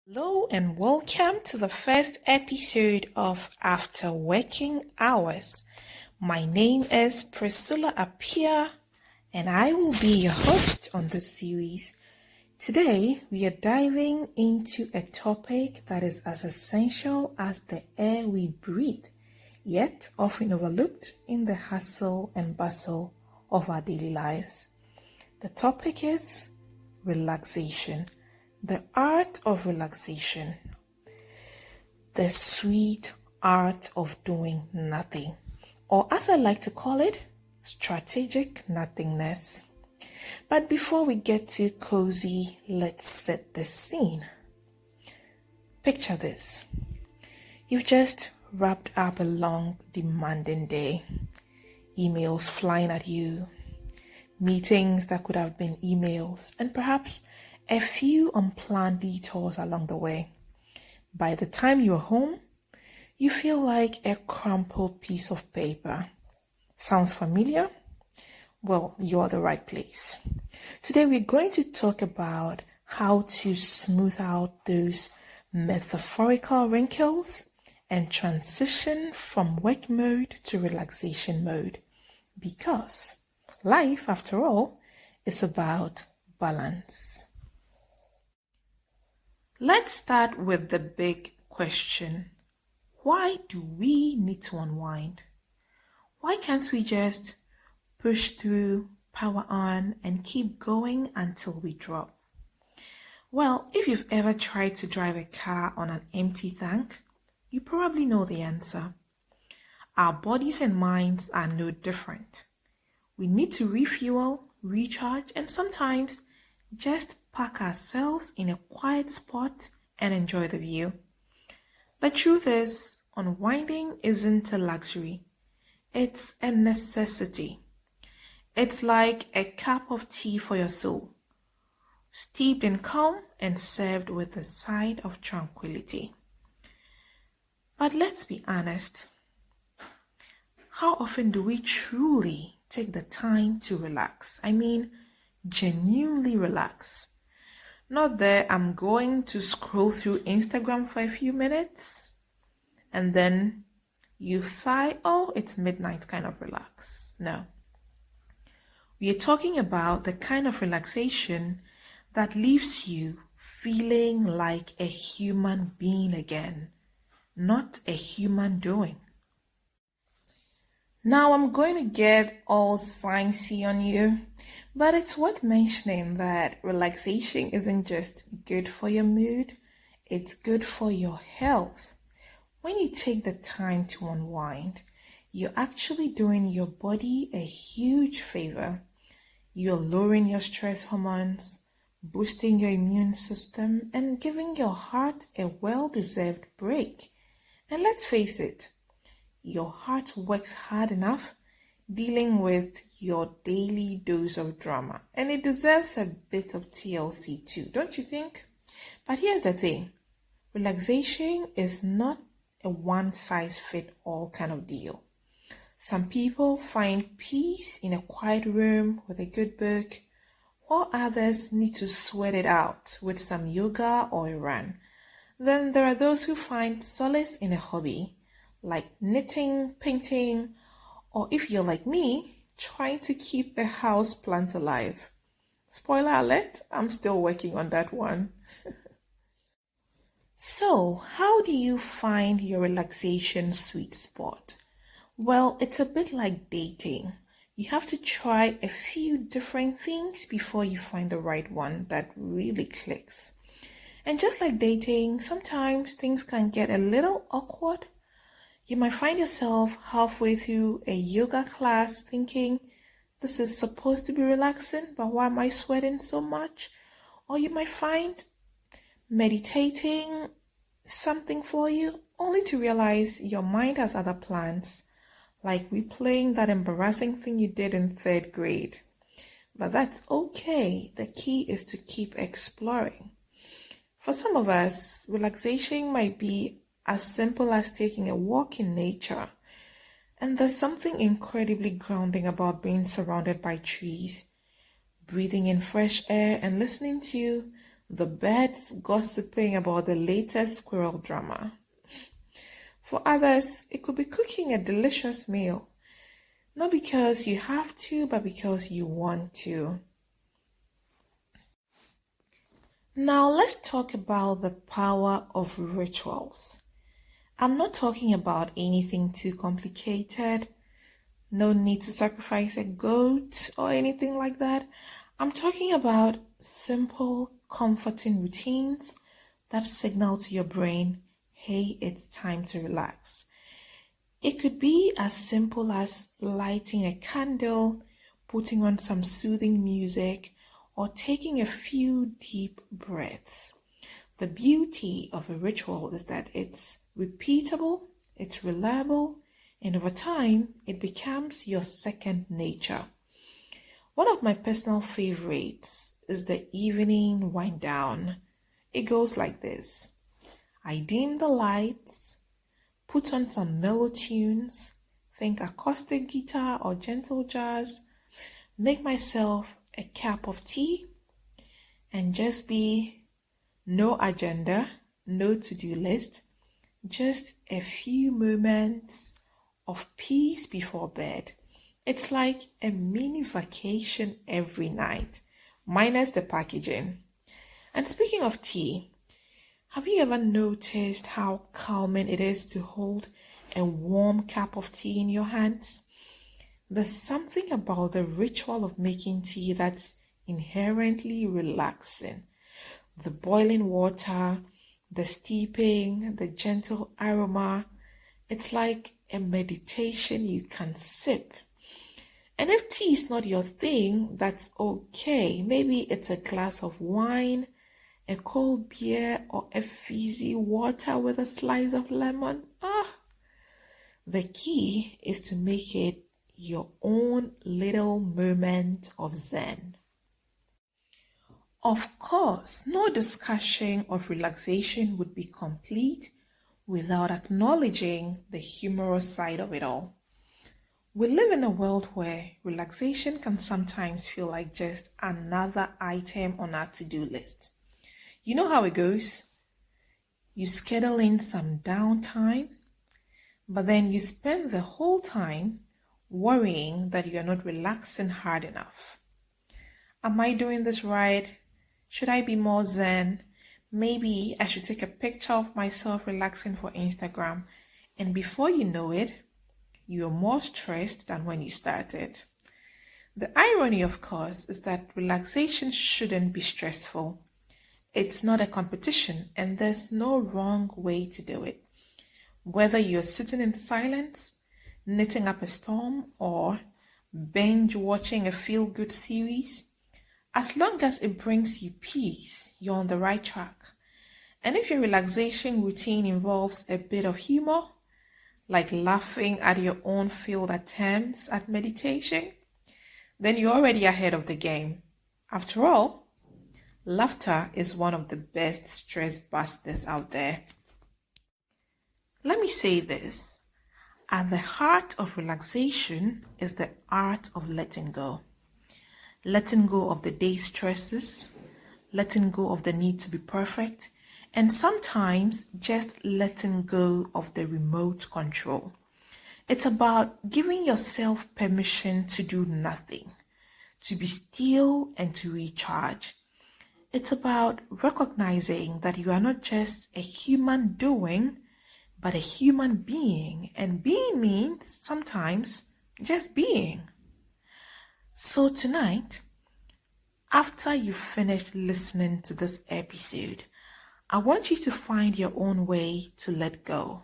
Hello and welcome to the first episode of After Working Hours. My name is Priscilla Apia and I will be your host on this series. Today we are diving into a topic that is as essential as the air we breathe, yet often overlooked in the hustle and bustle of our daily lives. The topic is relaxation. The art of relaxation. The sweet art of doing nothing. Or as I like to call it, strategic nothingness. But before we get too cozy, let's set the scene. Picture this. You've just wrapped up a long, demanding day. Emails flying at you. Meetings that could have been emails. And perhaps a few unplanned detours along the way. By the time you're home, you feel like a crumpled piece of paper. Sounds familiar? Well, you're the right place. Today we're going to talk about how to smooth out those metaphorical wrinkles and transition from work mode to relaxation mode. Because life, after all, is about balance. Let's start with the big question. Why do we need to unwind? Why can't we just push through, power on, and keep going until we drop? Well, if you've ever tried to drive a car on an empty tank, you probably know the answer. Our bodies and minds are no different. We need to refuel, recharge, and sometimes just park ourselves in a quiet spot and enjoy the view. The truth is, unwinding isn't a luxury. It's a necessity. It's like a cup of tea for your soul, steeped in calm and served with a side of tranquility. But let's be honest. How often do we truly take the time to relax? I mean, genuinely relax. Not that I'm going to scroll through Instagram for a few minutes and then you sigh, oh, it's midnight kind of relax. No. We are talking about the kind of relaxation that leaves you feeling like a human being again, not a human doing. Now I'm going to get all sciencey on you, but it's worth mentioning that relaxation isn't just good for your mood, it's good for your health. When you take the time to unwind, you're actually doing your body a huge favor. You're lowering your stress hormones, boosting your immune system, and giving your heart a well-deserved break. And let's face it, your heart works hard enough dealing with your daily dose of drama, and it deserves a bit of TLC too, don't you think? But here's the thing. Relaxation is not a one-size-fits-all kind of deal. Some people find peace in a quiet room with a good book, while others need to sweat it out with some yoga or a run. Then there are those who find solace in a hobby, like knitting, painting, or if you're like me, trying to keep a house plant alive. Spoiler alert, I'm still working on that one. So, how do you find your relaxation sweet spot? Well, it's a bit like dating. You have to try a few different things before you find the right one that really clicks. And just like dating, sometimes things can get a little awkward. You might find yourself halfway through a yoga class thinking, this is supposed to be relaxing, but why am I sweating so much? Or you might find meditating something for you, only to realize your mind has other plans, like replaying that embarrassing thing you did in 3rd grade. But that's okay. The key is to keep exploring. For some of us, relaxation might be as simple as taking a walk in nature. And there's something incredibly grounding about being surrounded by trees, breathing in fresh air and listening to the birds gossiping about the latest squirrel drama. For others, it could be cooking a delicious meal, not because you have to, but because you want to. Now let's talk about the power of rituals. I'm not talking about anything too complicated. No need to sacrifice a goat or anything like that. I'm talking about simple, comforting routines that signal to your brain, hey, it's time to relax. It could be as simple as lighting a candle, putting on some soothing music, or taking a few deep breaths. The beauty of a ritual is that it's repeatable, it's reliable, and over time, it becomes your second nature. One of my personal favorites is the evening wind down. It goes like this. I dim the lights, put on some mellow tunes, think acoustic guitar or gentle jazz, make myself a cup of tea, and just be no agenda, no to-do list, just a few moments of peace before bed. It's like a mini vacation every night, minus the packaging. And speaking of tea, have you ever noticed how calming it is to hold a warm cup of tea in your hands? There's something about the ritual of making tea that's inherently relaxing. The boiling water, the steeping, the gentle aroma. It's like a meditation you can sip. And if tea is not your thing, that's okay. Maybe it's a glass of wine, a cold beer, or a fizzy water with a slice of lemon. The key is to make it your own little moment of zen. Of course, no discussion of relaxation would be complete without acknowledging the humorous side of it all. We live in a world where relaxation can sometimes feel like just another item on our to-do list. You know how it goes? You schedule in some downtime, but then you spend the whole time worrying that you're not relaxing hard enough. Am I doing this right? Should I be more zen? Maybe I should take a picture of myself relaxing for Instagram. And before you know it, you're more stressed than when you started. The irony, of course, is that relaxation shouldn't be stressful. It's not a competition, and there's no wrong way to do it. Whether you're sitting in silence, knitting up a storm, or binge watching a feel-good series, as long as it brings you peace, you're on the right track. And if your relaxation routine involves a bit of humor, like laughing at your own failed attempts at meditation, then you're already ahead of the game. After all, laughter is one of the best stress busters out there. Let me say this. At the heart of relaxation is the art of letting go. Letting go of the day's stresses, letting go of the need to be perfect, and sometimes just letting go of the remote control. It's about giving yourself permission to do nothing, to be still and to recharge. It's about recognizing that you are not just a human doing, but a human being. And being means sometimes just being. So tonight, after you finish listening to this episode, I want you to find your own way to let go.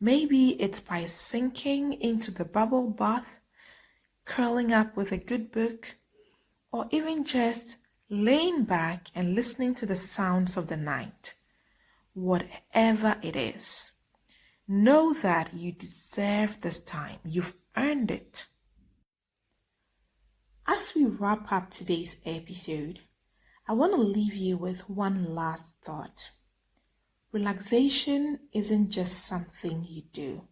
Maybe it's by sinking into the bubble bath, curling up with a good book, or even just laying back and listening to the sounds of the night. Whatever it is, know that you deserve this time. You've earned it. As we wrap up today's episode, I want to leave you with one last thought. Relaxation isn't just something you do.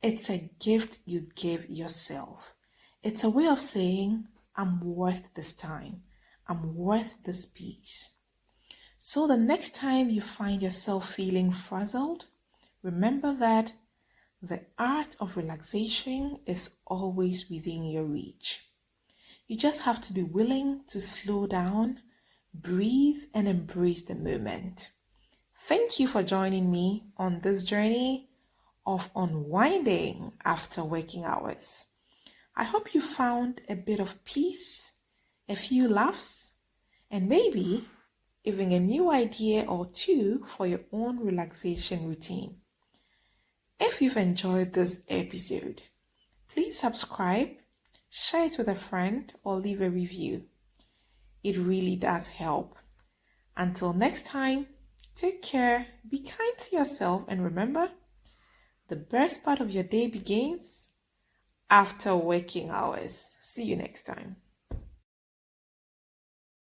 It's a gift you give yourself. It's a way of saying, I'm worth this time. I'm worth this peace. So the next time you find yourself feeling frazzled, remember that the art of relaxation is always within your reach. You just have to be willing to slow down, breathe, and embrace the moment. Thank you for joining me on this journey of unwinding after working hours. I hope you found a bit of peace, a few laughs, and maybe even a new idea or two for your own relaxation routine. If you've enjoyed this episode, please subscribe, share it with a friend, or leave a review. It really does help. Until next time, take care, be kind to yourself, and remember, the best part of your day begins after working hours. See you next time.